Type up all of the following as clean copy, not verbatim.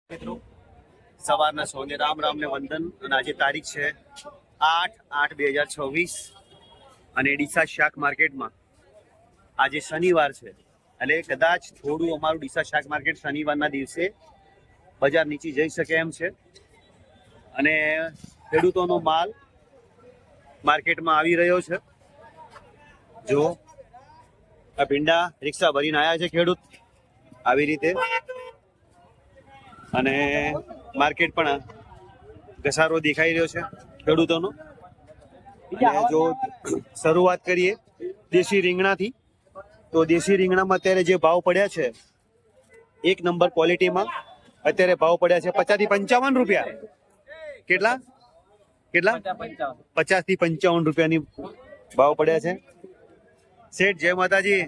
મિત્રો સવારના સૌને રામ રામ ને વંદન. અને આજે તારીખ છે 8/8/2026 અને ડીસા શાક માર્કેટમાં આજે શનિવાર છે એટલે કદાચ થોડું અમારું ડીસા શાક માર્કેટ શનિવારના દિવસે બજાર નીચે જઈ શકે એમ છે. અને ખેડૂતોનો માલ માર્કેટમાં આવી રહ્યો છે. જો આ ભીંડા રિક્ષા ભરીને આવ્યા છે ખેડૂત આવી રીતે, અને માર્કેટ પણ ઘસારો દેખાઈ રહ્યો છે ખેડૂતોનો. અને જો શરૂઆત કરીએ દેશી રીંગણાથી, તો દેશી રીંગણામાં અત્યારે જે ભાવ પડ્યા છે એક નંબર ક્વોલિટીમાં અત્યારે ભાવ પડ્યા છે 50 થી 55 રૂપિયા. કેટલા 50 થી 55 રૂપિયાની ભાવ પડ્યા છે. શેઠ જય માતાજી,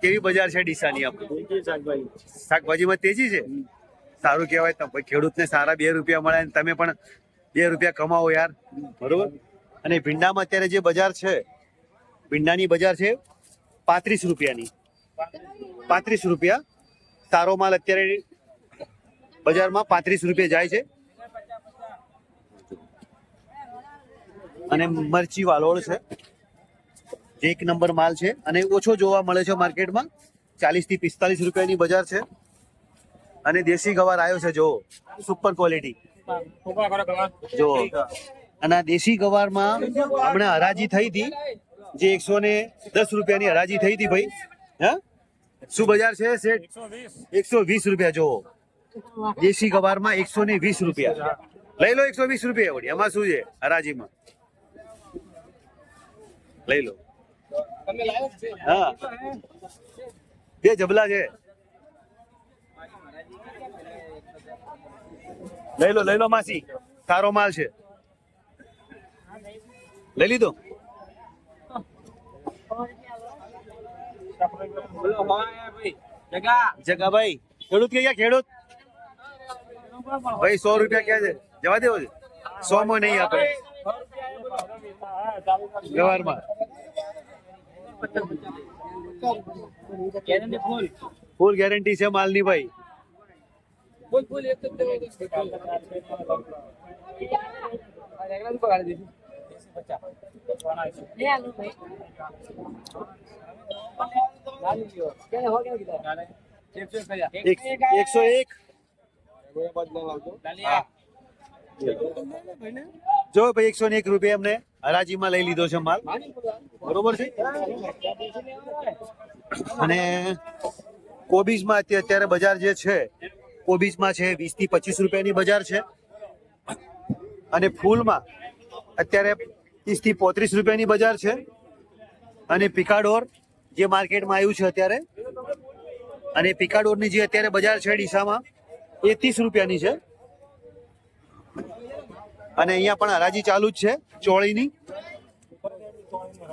કેવી બજાર છે ડીસાની? આપણે શાકભાજીમાં તેજી છે, સારું કહેવાય. ખેડૂતને સારા 2 રૂપિયા મળે અને તમે પણ 2 રૂપિયા કમાવો યાર, બરોબર. અને ભીંડામાં અત્યારે જે બજાર છે, ભીંડાની બજાર છે 35 રૂપિયાની. 35 રૂપિયા સારો માલ અત્યારે બજારમાં 35 રૂપિયા જાય છે. અને મરચી વાલોળ છે, એક નંબર માલ છે અને ઓછો જોવા મળે છે માર્કેટમાં. 40 થી 45 રૂપિયાની બજાર છે. અને દેશી ગવાર આવ્યો છે, જો સુપર ક્વોલિટી જો. અને આ દેશી ગવારમાં હમણાં હરાજી થઈ હતી, જે 110 રૂપિયાની હરાજી થઈ હતી ભાઈ. હા, શું બજાર છે શેઠ? 120 રૂપિયા. જો દેશી ગવારમાં 120 રૂપિયા. લઈ લો 120 રૂપિયા વળી, એમાં શું છે હરાજીમાં, લઈ લો. હા, 2 જબલા છે, લઈ લો માસી, સારો માલ છે, લઈ લીધો. જગાભાઈ ખેડૂત કે ખેડૂત ભાઈ 100 રૂપિયા ક્યાં છે? જવા દેવો છે, 100 માં નહીં આપે ગવારમાં. ફૂલ ગેરંટી છે માલની ભાઈ. એકસો એક જો ભાઈ, 101 રૂપિયા એમને હરાજીમાં લઈ લીધો છે માલ, બરોબર છે. અને કોબીજમાં અત્યારે બજાર જે છે, કોબીજમાં છે 20 થી 25 રૂપિયાની બજાર છે. અને ફૂલમાં અત્યારે 30 થી 35 રૂપિયાની બજાર છે. અને પિકાડોર જે માર્કેટમાં આવ્યું છે અત્યારે, અને પિકાડોરની જે અત્યારે બજાર છે ડીસામાં એ 30 રૂપિયાની છે. અને અહીંયા પણ હરાજી ચાલુ જ છે ચોળીની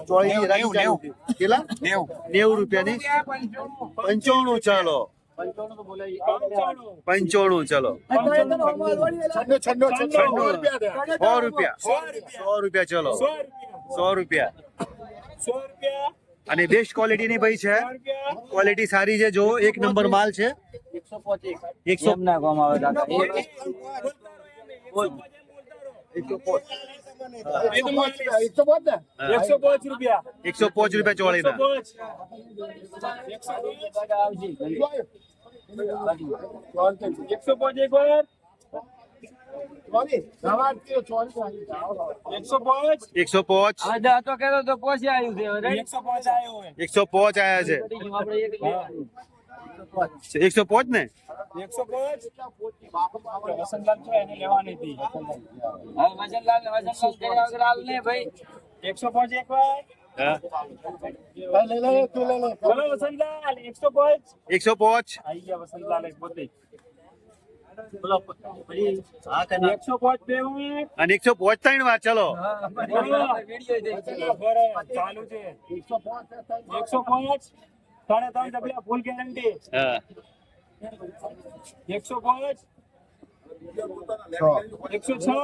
હરાજી ચાલુ છે. કેટલા? 90 રૂપિયાની. 95. ચાલો 95 ચલો. 100 રૂપિયા ચલો, 100 રૂપિયા. અને બેસ્ટ ક્વોલિટી ની ભાઈ છે, ક્વોલિટી સારી છે. જો એક નંબર માલ છે. 105 રૂપિયા ચોળી ના. 105 આયા છે. 105 ને 105 અને 105 3 વાર. ચલો 105 ફૂલ ગેરંટી. 105 106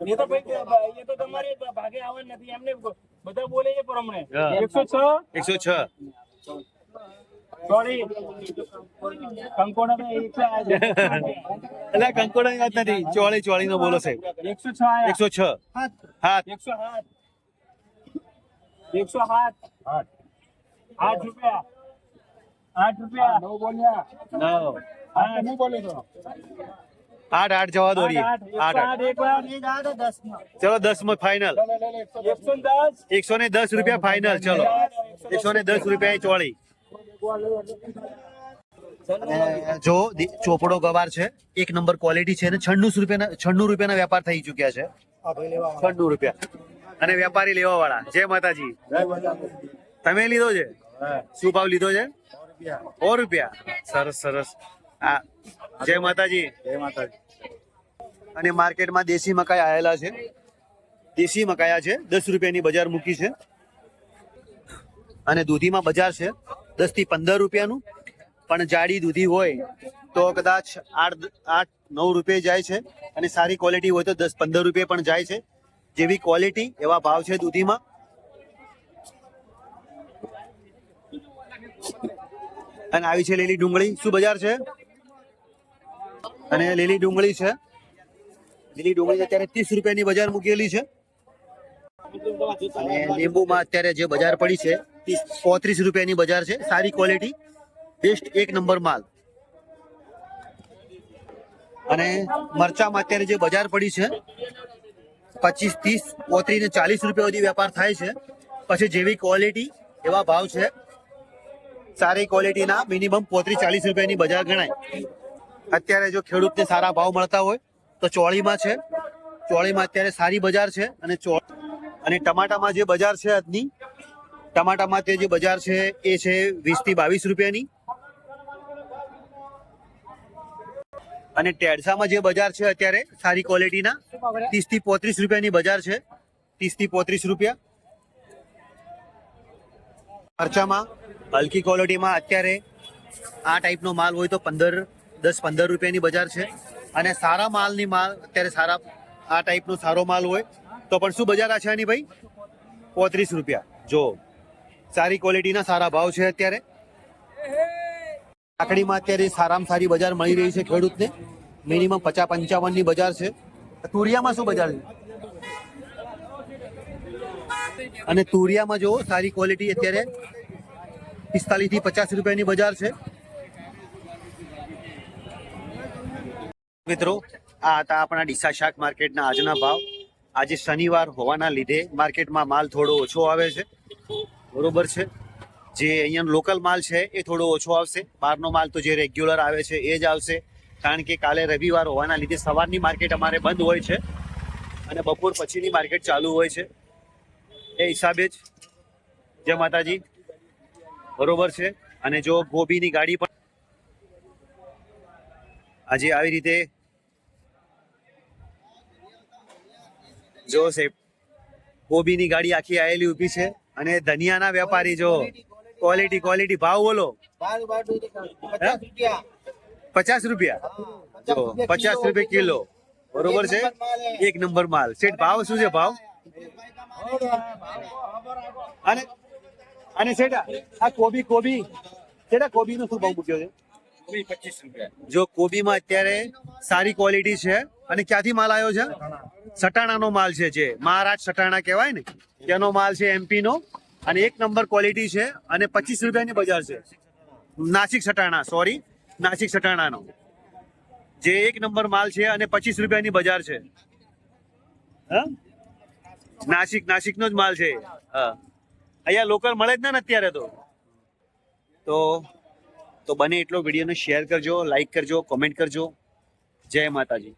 ये तो भाई ये तो तुम्हारे भागे आवन नहीं हमने બધા બોલે એ પ્રમાણે 106 106 ચોળી કંકોડા में एक पे आ जाए એટલે કંકોડાની વાત નથી, ચોળી નો બોલો સાહેબ. 106 आया 106 હા 107 107 8 रुपया 8 रुपया 9 बोलिया 9 8 नहीं बोले तो 8 જવા દો રી. 8 एक बार नहीं जा 10 में ચલો 10 માં ફાઇનલ. 110 110 રૂપિયા ફાઇનલ. ચલો 110 રૂપિયા ચોળી. અને જો ચોપડો ગવાર છે, એક નંબર ક્વોલિટી છે, અને 96 રૂપિયાના વેપાર થઈ ચુક્યા છે. 96 રૂપિયા. અને વેપારી લેવા વાળા જય માતાજી. તમે લીધો છે? શું ભાવ લીધો છે? 100 રૂપિયા. સરસ સરસ. હા જય માતાજી. અને માર્કેટમાં દેશી મકાઈ આવેલા છે. દેશી મકાયા છે, 10 રૂપિયાની બજાર મૂકી છે. અને દૂધીમાં બજાર છે 10 થી 15 રૂપિયાનું. પણ જાડી દૂધી હોય તો કદાચ 8-9 રૂપિયા જાય છે, અને સારી ક્વોલિટી હોય તો 10-15 રૂપિયા પણ જાય છે. જેવી ક્વોલિટી એવા ભાવ છે દૂધીમાં. અને આવી છે લીલી ડુંગળી. શું બજાર છે? અને લીલી ડુંગળી છે, લીલી ડુંગળી અત્યારે 30 રૂપિયાની બજાર મૂકેલી છે. અને લીંબુમાં અત્યારે જે બજાર પડી છે 35 રૂપિયાની બજાર છે. સારી ક્વોલિટી, બેસ્ટ, એક નંબર માલ. અને મરચામાં અત્યારે જે બજાર પડી છે 25, 30, 35 ને 40 રૂપિયા સુધી વેપાર થાય છે. પછી જેવી ક્વોલિટી એવા ભાવ છે. સારી ક્વોલિટીના મિનિમમ 35-40 રૂપિયાની બજાર ગણાય. અત્યારે જો ખેડૂતને સારા ભાવ મળતા હોય તો ચોળીમાં છે. ચોળીમાં અત્યારે સારી બજાર છે. અને ટમાટામાં જે બજાર છે આજની, ટમાટામાં તે જે બજાર છે એ છે 20 થી 22 રૂપિયાની. અને ટેડસામાં જે બજાર છે અત્યારે સારી ક્વોલિટીના 30 થી 35 રૂપિયાની બજાર છે. 30 થી 35 રૂપિયા. મરચામાં હલકી ક્વોલિટીમાં અત્યારે આ ટાઈપનો માલ હોય તો 10-15 રૂપિયાની બજાર છે. અને સારા માલની માલ અત્યારે સારા આ ટાઈપનો સારો માલ હોય તો પણ શું બજાર છે આની ભાઈ? 35 રૂપિયા. જો સારી ક્વોલિટીના સારા ભાવ છે અત્યારે. કાકડીમાં અત્યારે સારામાં સારી બજાર મળી રહી છે ખેડૂતને. મિનિમમ 50-55 ની બજાર છે. તુરિયામાં શું બજાર છે? અને તુરિયામાં જો સારી ક્વોલિટી અત્યારે 45 થી 50 રૂપિયાની બજાર છે. મિત્રો, આ હતા આપણા ડીસા શાક માર્કેટના આજના ભાવ. આજે શનિવાર હોવાના લીધે માર્કેટમાં માલ થોડો ઓછો આવે છે, બરોબર છે. જે અહીંયા લોકલ માલ છે એ થોડો ઓછો આવશે. બહારનો માલ તો જે રેગ્યુલર આવે છે એ જ આવશે. કારણ કે કાલે રવિવાર હોવાના લીધે સવારની માર્કેટ અમારે બંધ હોય છે અને બપોર પછીની માર્કેટ ચાલુ હોય છે. એ હિસાબે જ જય માતાજી, બરોબર છે. અને જો ગોબીની ગાડી પણ આજે આવી રીતે જો સાહેબ, ગોબીની ગાડી આખી આવેલી ઊભી છે. અને ધનિયાના વેપારી જો ક્વોલિટી ભાવ બોલો. 50 રૂપિયા. જો 50 રૂપિયા કિલો, બરોબર છે. એક નંબર માલ. શેઠ ભાવ શું છે? ભાવ અને શેઠ આ કોબી શેઠ કોબીનો શું ભાવ મૂક્યો છે? 25 રૂપિયા. જો કોબીમાં અત્યારે સારી ક્વોલિટી છે. અને ક્યાંથી માલ આવ્યો છે? સટાણાનો માલ છે. જે મહારાષ્ટ્ર સટાણા કહેવાય ને તેનો માલ છે, MP નો. અને એક નંબર ક્વોલિટી છે. અને 25 રૂપિયાની બજાર છે. નાસિક સટાણાનો જે એક નંબર માલ છે અને 25 રૂપિયાની બજાર છે. હા, નાસિકનો જ માલ છે. હા, અહીંયા લોકલ મળે જ ને અત્યારે તો બને એટલો વિડીયોને શેર કરજો, લાઈક કરજો, કોમેન્ટ કરજો. જય માતાજી.